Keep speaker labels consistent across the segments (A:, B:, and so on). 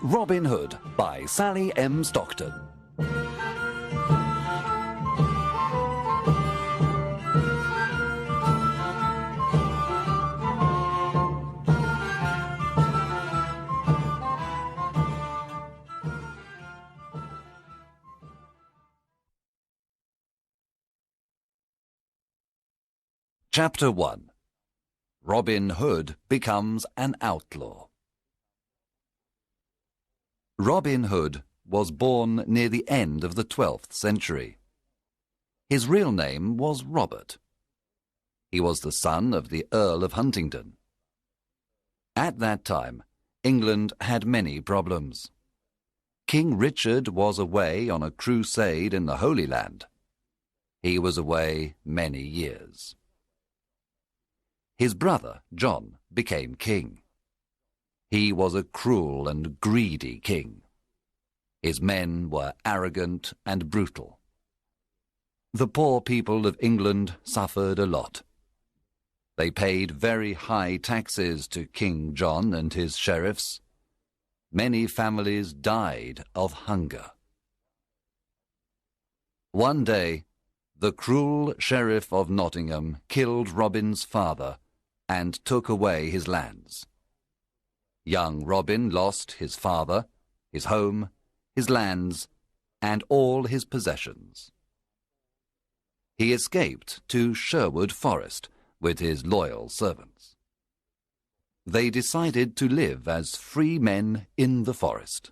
A: Robin Hood by Sally M. Stockton. Chapter 1. Robin Hood becomes an outlaw. Robin Hood was born near the end of the 12th century. His real name was Robert. He was the son of the Earl of Huntingdon. At that time, England had many problems. King Richard was away on a crusade in the Holy Land. He was away many years. His brother, John, became king. He was a cruel and greedy king. His men were arrogant and brutal. The poor people of England suffered a lot. They paid very high taxes to King John and his sheriffs. Many families died of hunger. One day, the cruel sheriff of Nottingham killed Robin's father and took away his lands. Young Robin lost his father, his home, his lands, and all his possessions. He escaped to Sherwood Forest with his loyal servants. They decided to live as free men in the forest.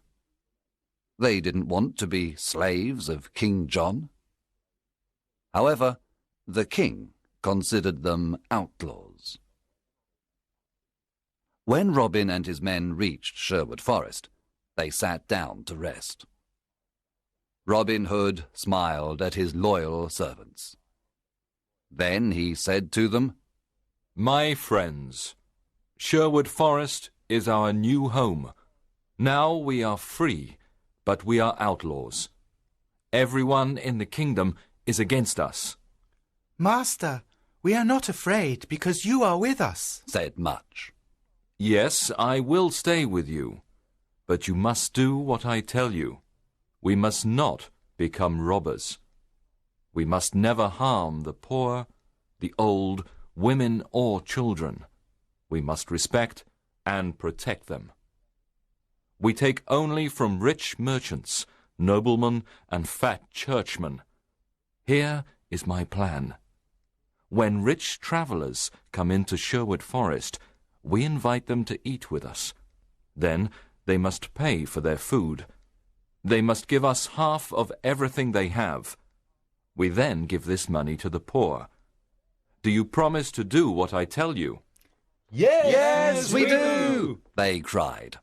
A: They didn't want to be slaves of King John. However, the king considered them outlaws. When Robin and his men reached Sherwood Forest, they sat down to rest. Robin Hood smiled at his loyal servants. Then he said to them,
B: "My friends, Sherwood Forest is our new home. Now we are free, but we are outlaws. Everyone in the kingdom is against us."
C: "Master, we are not afraid because you are with us,"
A: said Much.
B: "Yes, I will stay with you, but you must do what I tell you. We must not become robbers. We must never harm the poor, the old, women or children. We must respect and protect them. We take only from rich merchants, noblemen and fat churchmen. Here is my plan. When rich travelers come into Sherwood Forest, we invite them to eat with us. Then they must pay for their food. They must give us half of everything they have. We then give this money to the poor. Do you promise to do what I tell you?"
C: Yes, we do,
A: they cried.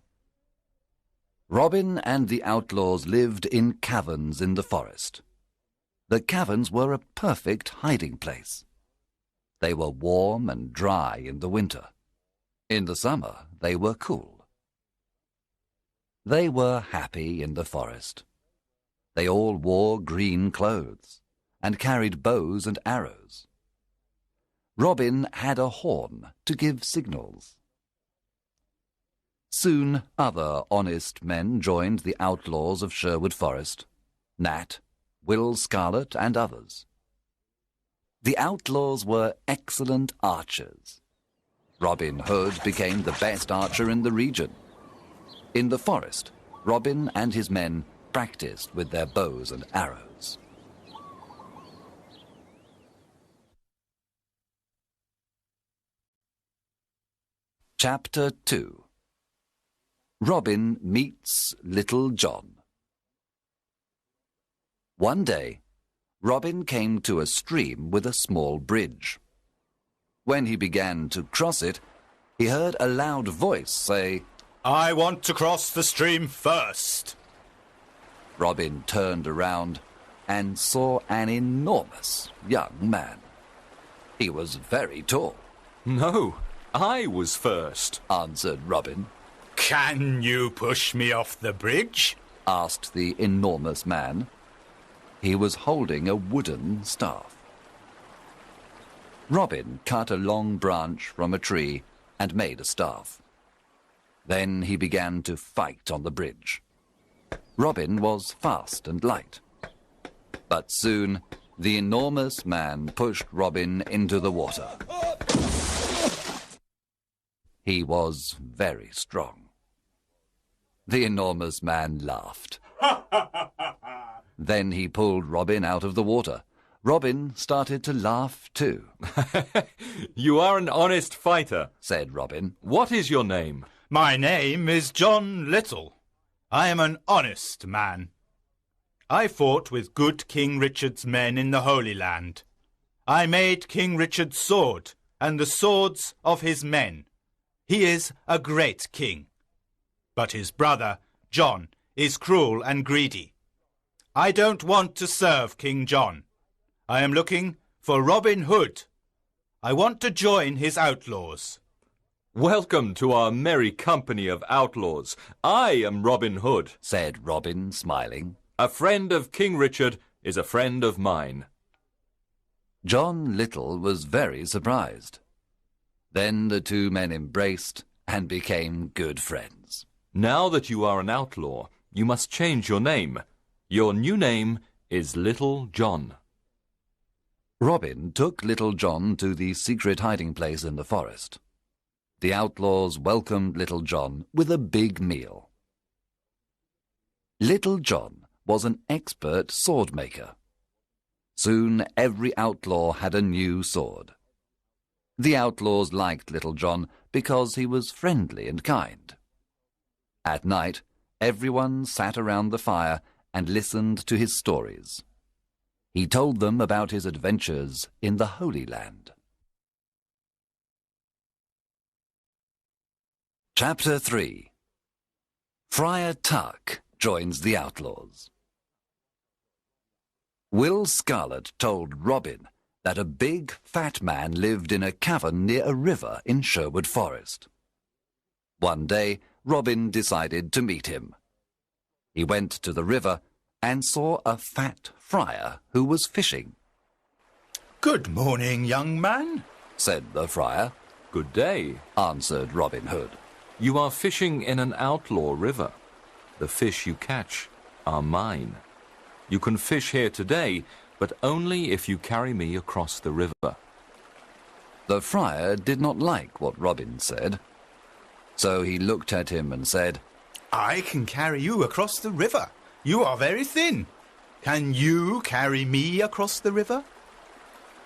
A: Robin and the outlaws lived in caverns in the forest. The caverns were a perfect hiding place. They were warm and dry in the winter. In the summer, they were cool. They were happy in the forest. They all wore green clothes and carried bows and arrows. Robin had a horn to give signals. Soon other honest men joined the outlaws of Sherwood Forest, Nat, Will Scarlet, and others. The outlaws were excellent archers. Robin Hood became the best archer in the region. In the forest, Robin and his men practiced with their bows and arrows. Chapter 2. Robin meets Little John. One day, Robin came to a stream with a small bridge. When he began to cross it, he heard a loud voice say,
D: "I want to cross the stream first."
A: Robin turned around and saw an enormous young man. He was very tall.
B: "No, I was first,"
A: answered Robin.
D: "Can you push me off the bridge?"
A: asked the enormous man. He was holding a wooden staff. Robin cut a long branch from a tree and made a staff. Then he began to fight on the bridge. Robin was fast and light. But soon the enormous man pushed Robin into the water. He was very strong. The enormous man laughed. Then he pulled Robin out of the water. Robin started to laugh too.
B: You are an honest fighter,
A: said Robin.
B: What is your name?
D: My name is John Little. I am an honest man. I fought with good King Richard's men in the Holy Land. I made King Richard's sword and the swords of his men. He is a great king. But his brother, John, is cruel and greedy. I don't want to serve King John. I am looking for Robin Hood. I want to join his outlaws.
B: Welcome to our merry company of outlaws. I am Robin Hood,
A: said Robin, smiling.
B: A friend of King Richard is a friend of mine.
A: John Little was very surprised. Then the two men embraced and became good friends.
B: Now that you are an outlaw, you must change your name. Your new name is Little John.
A: Robin took Little John to the secret hiding place in the forest. The outlaws welcomed Little John with a big meal. Little John was an expert sword maker. Soon every outlaw had a new sword. The outlaws liked Little John because he was friendly and kind. At night, everyone sat around the fire and listened to his stories. He told them about his adventures in the Holy Land. Chapter 3. Friar Tuck joins the outlaws. Will Scarlet told Robin that a big, fat man lived in a cavern near a river in Sherwood Forest. One day, Robin decided to meet him. He went to the river and saw a fat friar who was fishing.
D: Good morning, young man,
A: said the friar.
B: Good day,
A: answered Robin Hood.
B: You are fishing in an outlaw river. The fish you catch are mine. You can fish here today, but only if you carry me across the river.
A: The friar did not like what Robin said, so he looked at him and said,
C: I can carry you across the river. You are very thin. Can you carry me across the river?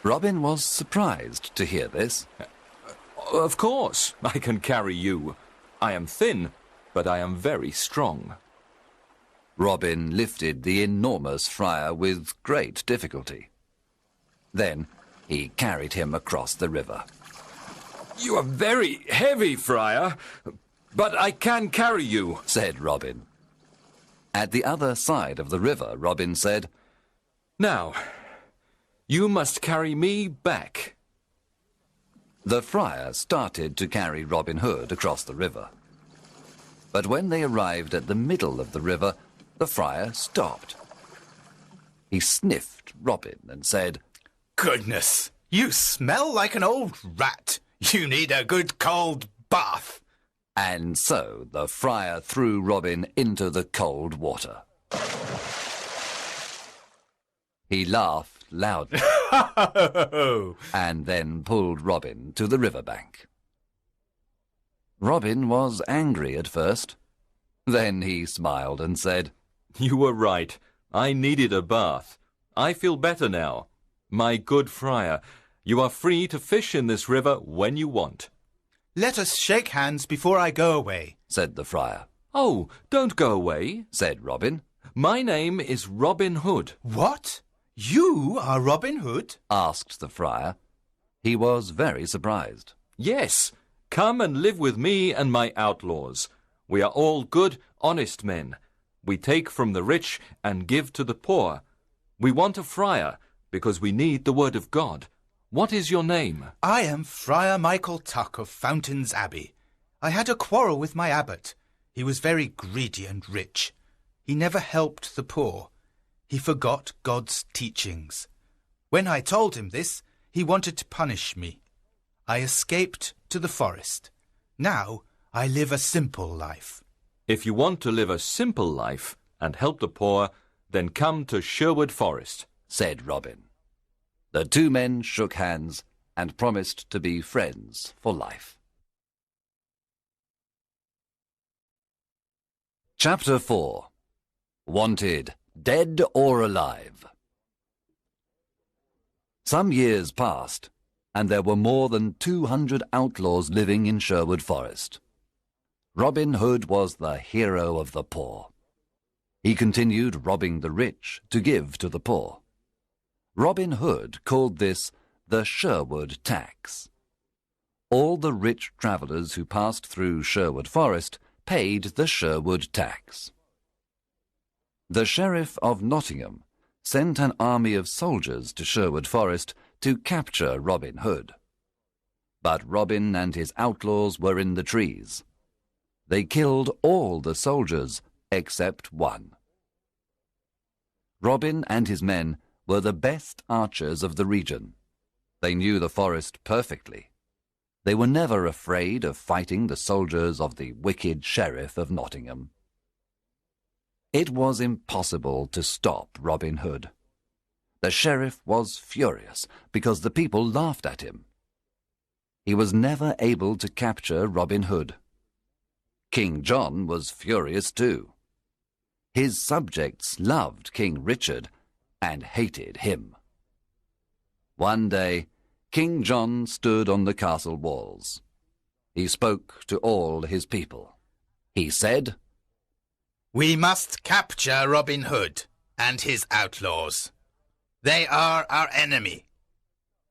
A: Robin was surprised to hear this.
B: Of course, I can carry you. I am thin, but I am very strong.
A: Robin lifted the enormous friar with great difficulty. Then he carried him across the river.
B: You are very heavy, friar, but I can carry you,
A: said Robin. At the other side of the river, Robin said,
B: Now, you must carry me back.
A: The friar started to carry Robin Hood across the river. But when they arrived at the middle of the river, the friar stopped. He sniffed Robin and said,
C: Goodness, you smell like an old rat. You need a good cold bath.
A: And so the friar threw Robin into the cold water. He laughed loudly and then pulled Robin to the riverbank. Robin was angry at first. Then he smiled and said,
B: You were right. I needed a bath. I feel better now. My good friar, you are free to fish in this river when you want.
C: Let us shake hands before I go away,
A: said the friar.
B: Oh, don't go away,
A: said Robin.
B: My name is Robin Hood.
C: What? You are Robin Hood?
A: asked the friar. He was very surprised.
B: Yes, come and live with me and my outlaws. We are all good, honest men. We take from the rich and give to the poor. We want a friar because we need the word of God. What is your name?
C: I am Friar Michael Tuck of Fountains Abbey. I had a quarrel with my abbot. He was very greedy and rich. He never helped the poor. He forgot God's teachings. When I told him this, he wanted to punish me. I escaped to the forest. Now I live a simple life.
B: If you want to live a simple life and help the poor, then come to Sherwood Forest,
A: said Robin. The two men shook hands and promised to be friends for life. Chapter 4. Wanted, Dead or Alive. Some years passed, and there were more than 200 outlaws living in Sherwood Forest. Robin Hood was the hero of the poor. He continued robbing the rich to give to the poor. Robin Hood called this the Sherwood tax. All the rich travellers who passed through Sherwood Forest paid the Sherwood tax. The Sheriff of Nottingham sent an army of soldiers to Sherwood Forest to capture Robin Hood. But Robin and his outlaws were in the trees. They killed all the soldiers except one. Robin and his men were the best archers of the region. They knew the forest perfectly. They were never afraid of fighting the soldiers of the wicked Sheriff of Nottingham. It was impossible to stop Robin Hood. The sheriff was furious because the people laughed at him. He was never able to capture Robin Hood. King John was furious too. His subjects loved King Richard and hated him. One day, King John stood on the castle walls. He spoke to all his people. He said,
C: "We must capture Robin Hood and his outlaws. They are our enemy.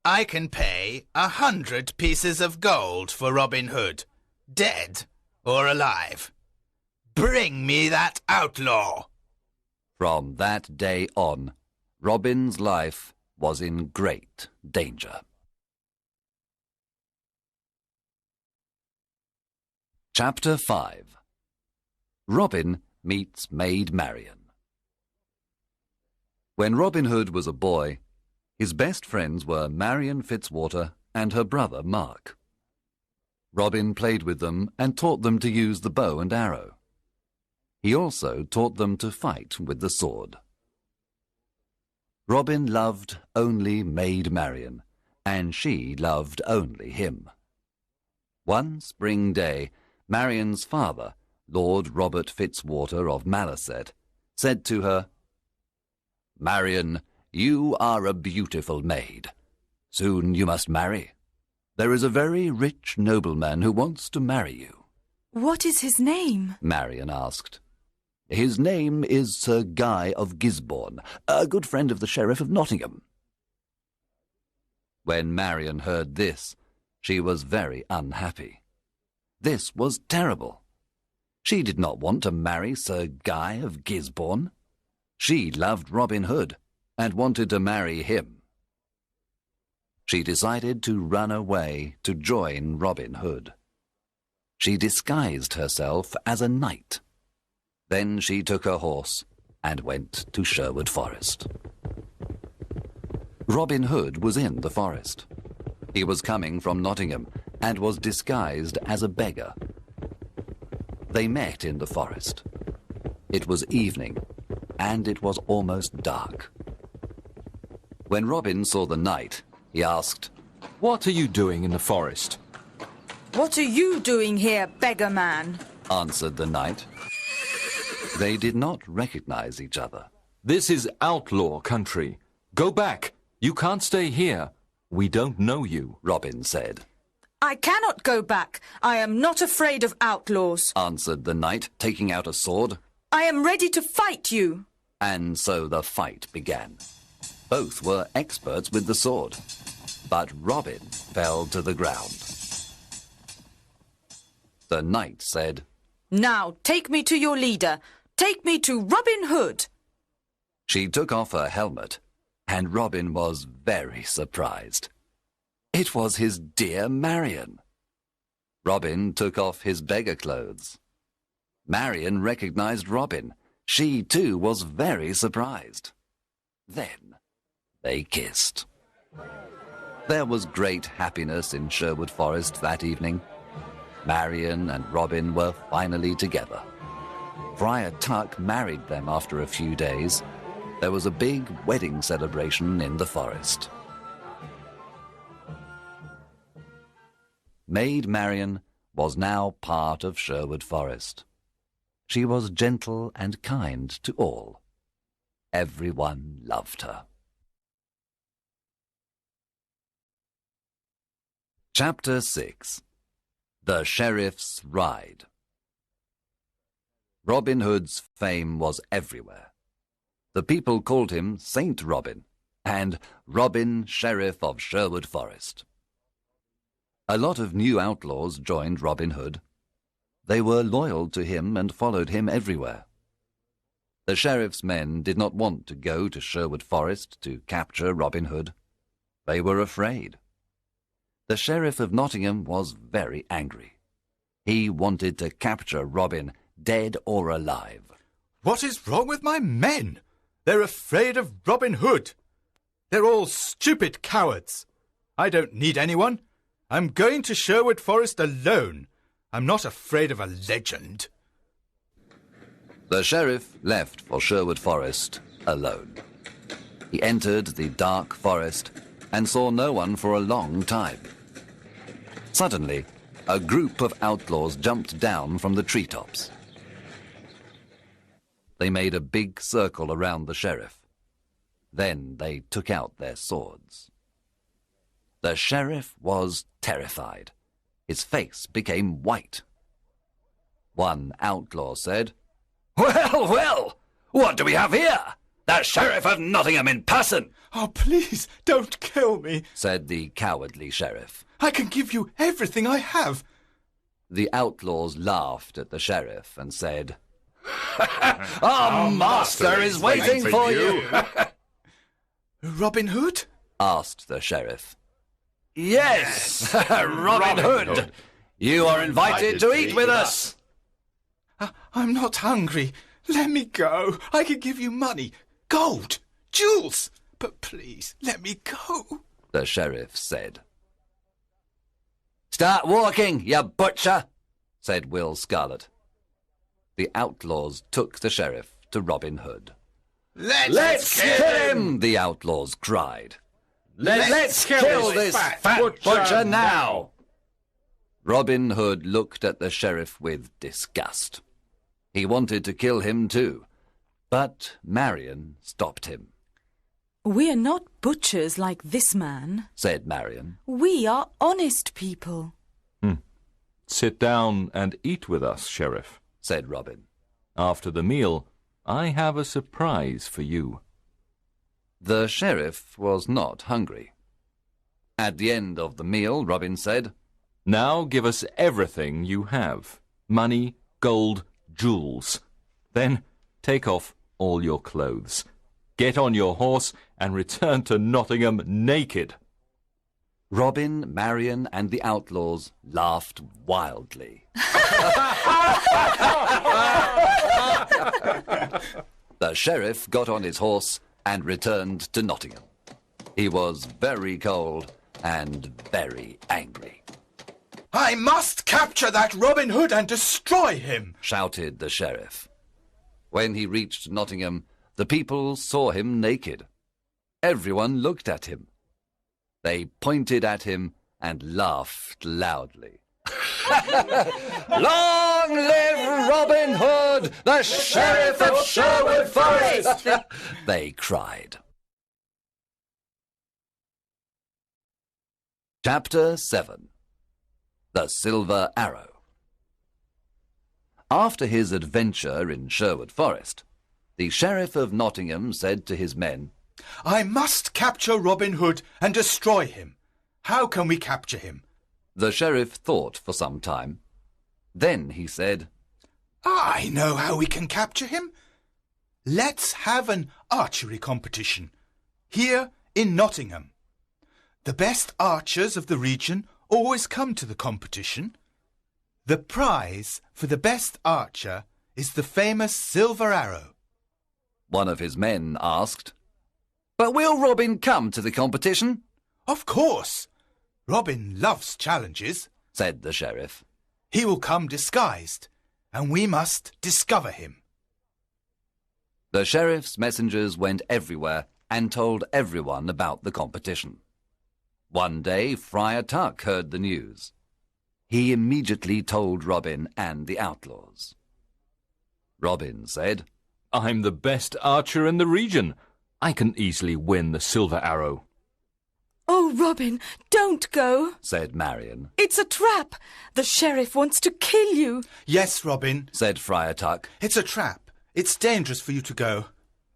C: I can pay 100 pieces of gold for Robin Hood, dead or alive. Bring me that outlaw."
A: From that day on, Robin's life was in great danger. Chapter 5. Robin meets Maid Marian. When Robin Hood was a boy, his best friends were Marian Fitzwater and her brother Mark. Robin played with them and taught them to use the bow and arrow. He also taught them to fight with the sword. Robin loved only Maid Marian, and she loved only him. One spring day, Marian's father, Lord Robert Fitzwater of Malaset, said to her, "Marian, you are a beautiful maid. Soon you must marry. There is a very rich nobleman who wants to marry you."
E: "What is his name?"
A: Marian asked. "His name is Sir Guy of Gisborne, a good friend of the Sheriff of Nottingham." When Marian heard this, she was very unhappy. This was terrible. She did not want to marry Sir Guy of Gisborne. She loved Robin Hood and wanted to marry him. She decided to run away to join Robin Hood. She disguised herself as a knight. Then she took her horse and went to Sherwood Forest. Robin Hood was in the forest. He was coming from Nottingham and was disguised as a beggar. They met in the forest. It was evening, and it was almost dark. When Robin saw the knight, he asked,
B: "What are you doing in the forest?"
E: "What are you doing here, beggar man?"
A: answered the knight. They did not recognize each other.
B: "This is outlaw country. Go back. You can't stay here. We don't know you,"
A: Robin said.
E: "I cannot go back. I am not afraid of outlaws,"
A: answered the knight, taking out a sword.
E: "I am ready to fight you."
A: And so the fight began. Both were experts with the sword, but Robin fell to the ground. The knight said,
E: "Now take me to your leader. Take me to Robin Hood."
A: She took off her helmet, and Robin was very surprised. It was his dear Marian. Robin took off his beggar clothes. Marian recognized Robin. She too was very surprised. Then they kissed. There was great happiness in Sherwood Forest that evening. Marion and Robin were finally together. Friar Tuck married them after a few days. There was a big wedding celebration in the forest. Maid Marion was now part of Sherwood Forest. She was gentle and kind to all. Everyone loved her. Chapter 6. The Sheriff's Ride. Robin Hood's fame was everywhere. The people called him Saint Robin and Robin, Sheriff of Sherwood Forest. A lot of new outlaws joined Robin Hood. They were loyal to him and followed him everywhere. The sheriff's men did not want to go to Sherwood Forest to capture Robin Hood. They were afraid. The Sheriff of Nottingham was very angry. He wanted to capture Robin, dead or alive.
C: What is wrong with my men? They're afraid of Robin Hood. They're all stupid cowards. I don't need anyone. I'm going to Sherwood Forest alone. I'm not afraid of a legend.
A: The sheriff left for Sherwood Forest alone. He entered the dark forest and saw no one for a long time. Suddenly, a group of outlaws jumped down from the treetops. They made a big circle around the sheriff. Then they took out their swords. The sheriff was terrified. His face became white. One outlaw said, "Well, well, what do we have here? The Sheriff of Nottingham in person!"
C: Oh, please, don't kill me.
A: said the cowardly sheriff.
C: I can give you everything I have.
A: The outlaws laughed at the sheriff and said, "Our master is waiting for you."
C: Robin Hood?
A: asked the sheriff. "Yes, Robin Hood. You are invited to eat with us."
C: I'm not hungry. Let me go. I can give you money, gold, jewels. But please, let me go,
A: the sheriff said. "Start walking, you butcher," said Will Scarlet. The outlaws took the sheriff to Robin Hood. Let's kill him, the outlaws cried. Let's kill this fat butcher now. Robin Hood looked at the sheriff with disgust. He wanted to kill him too, but Marion stopped him.
E: "We are not butchers like this man,"
A: said Marion.
E: "We are honest people."
B: Sit down and eat with us, Sheriff,
A: said Robin.
B: After the meal, I have a surprise for you.
A: The sheriff was not hungry. At the end of the meal, Robin said,
B: Now give us everything you have. Money, gold, jewels. Then take off all your clothes. Get on your horse and return to Nottingham naked.
A: Robin, Marion, and the outlaws laughed wildly. The sheriff got on his horse and returned to Nottingham. He was very cold and very angry.
C: I must capture that Robin Hood and destroy him,
A: shouted the sheriff. When he reached Nottingham, the people saw him naked. Everyone looked at him. They pointed at him and laughed loudly. Long live Robin Hood, the Sheriff of Sherwood Forest! They cried. Chapter 7. The Silver Arrow. After his adventure in Sherwood Forest, the Sheriff of Nottingham said to his men,
C: I must capture Robin Hood and destroy him. How can we capture him?
A: The sheriff thought for some time. Then he said,
C: I know how we can capture him. Let's have an archery competition here in Nottingham. The best archers of the region always come to the competition. The prize for the best archer is the famous silver arrow.
A: One of his men asked, But will Robin come to the competition?
C: Of course. Robin loves challenges,
A: said the sheriff.
C: He will come disguised, and we must discover him.
A: The sheriff's messengers went everywhere and told everyone about the competition. One day, Friar Tuck heard the news. He immediately told Robin and the outlaws. Robin said,
B: I'm the best archer in the region. I can easily win the silver arrow.
E: Oh, Robin, don't go,
A: said Marion.
E: It's a trap. The sheriff wants to kill you.
C: Yes, Robin,
A: said Friar Tuck.
C: it's a trap. It's dangerous for you to go.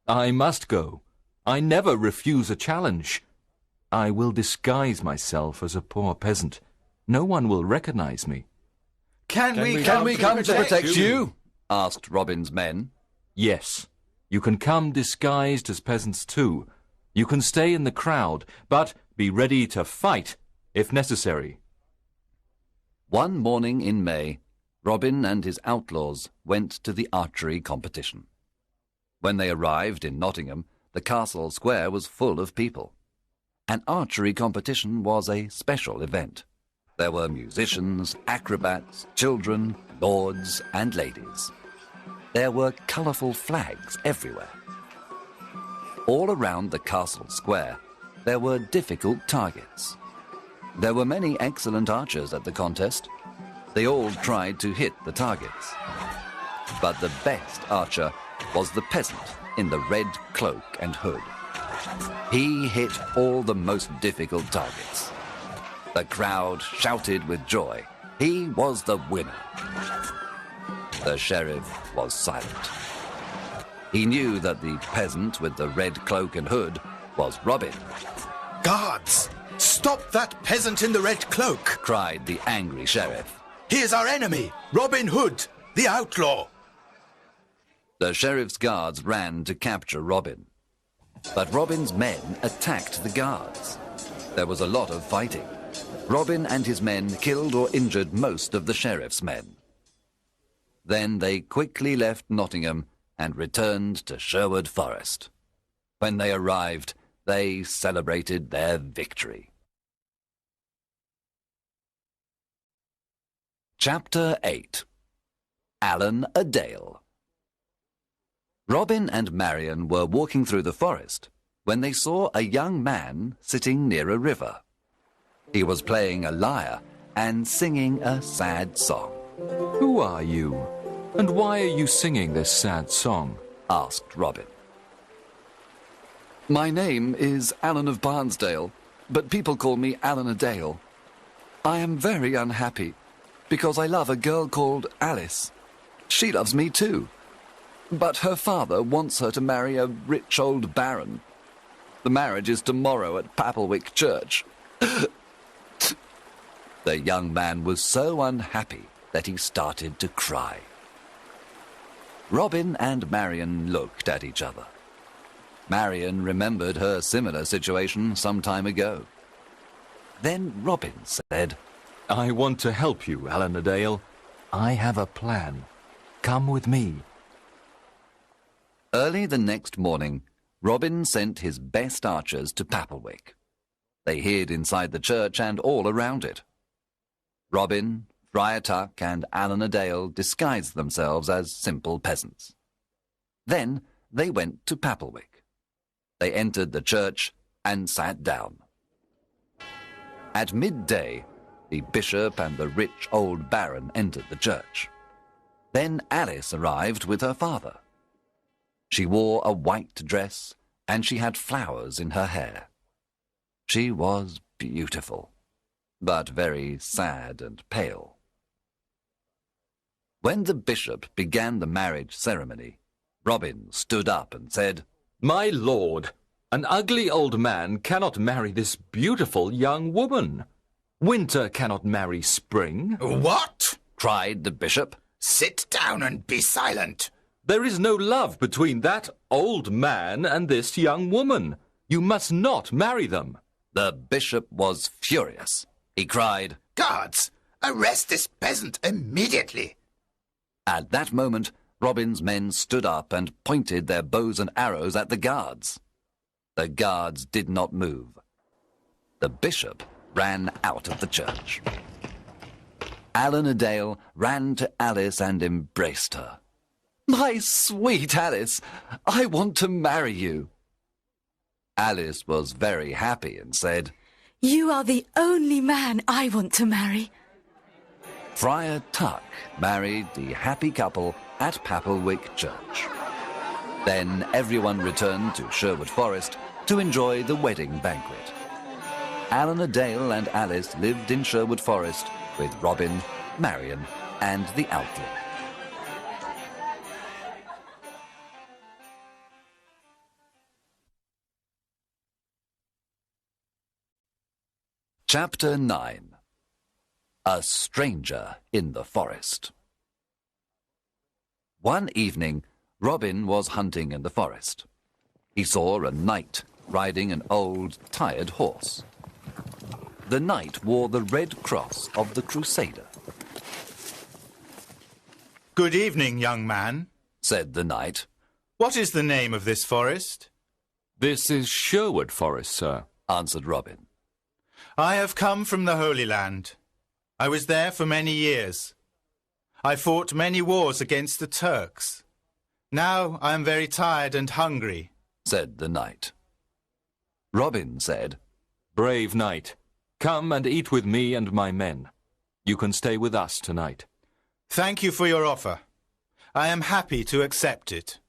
B: I must go. I never refuse a challenge. I will disguise myself as a poor peasant. No one will recognize me.
C: Can we
A: Can we come to protect you? Asked Robin's men.
B: Yes, you can come disguised as peasants too. You can stay in the crowd, but be ready to fight if necessary.
A: One morning in May, Robin and his outlaws went to the archery competition. When they arrived in Nottingham, the castle square was full of people. An archery competition was a special event. There were musicians, acrobats, children, lords and ladies. There were colourful flags everywhere. All around the castle square, there were difficult targets. There were many excellent archers at the contest. They all tried to hit the targets. But the best archer was the peasant in the red cloak and hood. He hit all the most difficult targets. The crowd shouted with joy. He was the winner. The sheriff was silent. He knew that the peasant with the red cloak and hood was Robin.
C: Guards, stop that peasant in the red cloak,
A: cried the angry sheriff.
C: He is our enemy, Robin Hood, the outlaw.
A: The sheriff's guards ran to capture Robin. But Robin's men attacked the guards. There was a lot of fighting. Robin and his men killed or injured most of the sheriff's men. Then they quickly left Nottingham and returned to Sherwood Forest. When they arrived, they celebrated their victory. Chapter 8. Alan a Dale. Robin and Marion were walking through the forest when they saw a young man sitting near a river. He was playing a lyre and singing a sad song.
B: Who are you? And why are you singing this sad song?
A: Asked Robin. My name is Alan of Barnesdale, but people call me Alan a Dale. I am very unhappy because I love a girl called Alice. She loves me too. But her father wants her to marry a rich old baron. The marriage is tomorrow at Papelwick Church. The young man was so unhappy that he started to cry. Robin and Marion looked at each other. Marion remembered her similar situation some time ago. Then Robin said,
B: I want to help you, Alan a Dale. I have a plan. Come with me.
A: Early the next morning, Robin sent his best archers to Papelwick. They hid inside the church and all around it. Robin, Friar Tuck, and Alan a Dale disguised themselves as simple peasants. Then they went to Papelwick. They entered the church and sat down. At midday, the bishop and the rich old baron entered the church. Then Alice arrived with her father. She wore a white dress and she had flowers in her hair. She was beautiful, but very sad and pale. When the bishop began the marriage ceremony, Robin stood up and said,
B: My lord, an ugly old man cannot marry this beautiful young woman. Winter cannot marry spring.
C: What?
A: cried the bishop.
C: Sit down and be silent.
B: There is no love between that old man and this young woman. You must not marry them.
A: The bishop was furious. He cried,
C: Guards, arrest this peasant immediately.
A: At that moment, Robin's men stood up and pointed their bows and arrows at the guards. The guards did not move. The bishop ran out of the church. Alan a Dale ran to Alice and embraced her. "My sweet Alice, I want to marry you." Alice was very happy and said,
E: You are the only man I want to marry.
A: Friar Tuck married the happy couple at Papelwick Church. Then everyone returned to Sherwood Forest to enjoy the wedding banquet. Alan a Dale and Alice lived in Sherwood Forest with Robin, Marion, and the Outlaw. Chapter 9. A Stranger in the Forest. One evening, Robin was hunting in the forest. He saw a knight riding an old, tired horse. The knight wore the red cross of the Crusader.
D: "Good evening, young man,"
A: said the knight.
D: "What is the name of this forest?"
B: This is Sherwood Forest, sir,
A: answered Robin.
D: "I have come from the Holy Land. I was there for many years. I fought many wars against the Turks. Now I am very tired and hungry,"
A: said the knight. Robin said,
B: Brave knight, come and eat with me and my men. You can stay with us tonight.
D: "Thank you for your offer. I am happy to accept it."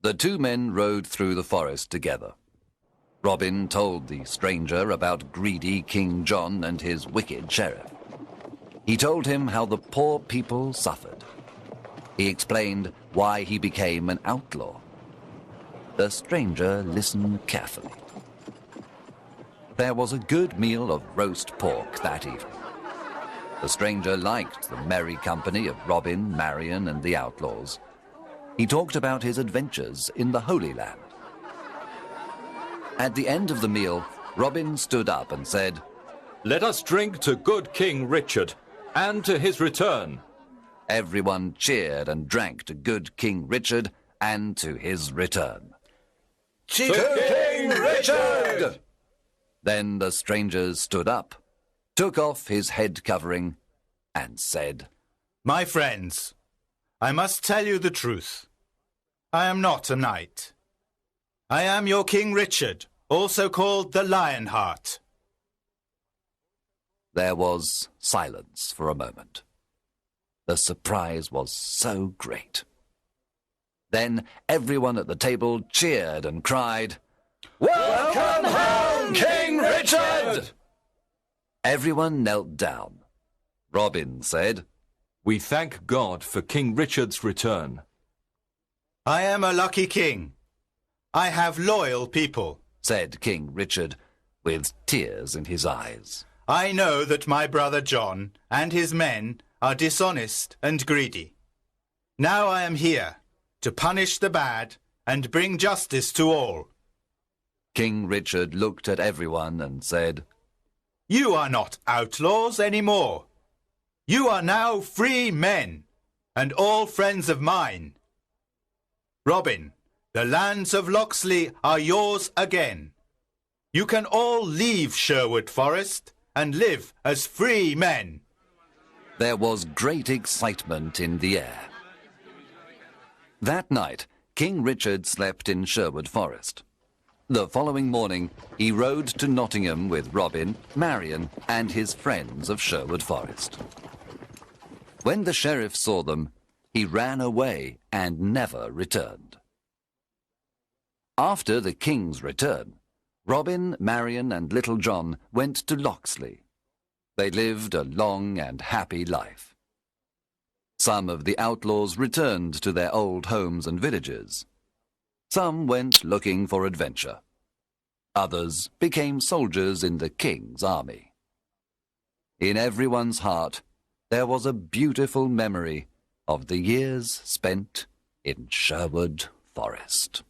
A: The two men rode through the forest together. Robin told the stranger about greedy King John and his wicked sheriff. He told him how the poor people suffered. He explained why he became an outlaw. The stranger listened carefully. There was a good meal of roast pork that evening. The stranger liked the merry company of Robin, Marion, and the outlaws. He talked about his adventures in the Holy Land. At the end of the meal, Robin stood up and said,
B: Let us drink to good King Richard, and to his return.
A: Everyone cheered and drank to good King Richard and to his return.
B: To King Richard!
A: Then the stranger stood up, took off his head covering, and said,
D: "My friends, I must tell you the truth. I am not a knight. I am your King Richard, also called the Lionheart."
A: There was silence for a moment. The surprise was so great. Then everyone at the table cheered and cried, "Welcome home, King Richard!" Everyone knelt down. Robin said,
B: We thank God for King Richard's return.
D: "I am a lucky king. I have loyal people,"
A: said King Richard, with tears in his eyes.
D: "I know that my brother John and his men are dishonest and greedy. Now I am here to punish the bad and bring justice to all."
A: King Richard looked at everyone and said,
D: "You are not outlaws anymore. You are now free men, and all friends of mine. Robin, the lands of Locksley are yours again. You can all leave Sherwood Forest and live as free men."
A: There was great excitement in the air. That night, King Richard slept in Sherwood Forest. The following morning, he rode to Nottingham with Robin, Marion, and his friends of Sherwood Forest. When the sheriff saw them, he ran away and never returned. After the king's return, Robin, Marion, and Little John went to Locksley. They lived a long and happy life. Some of the outlaws returned to their old homes and villages. Some went looking for adventure. Others became soldiers in the king's army. In everyone's heart, there was a beautiful memory of the years spent in Sherwood Forest.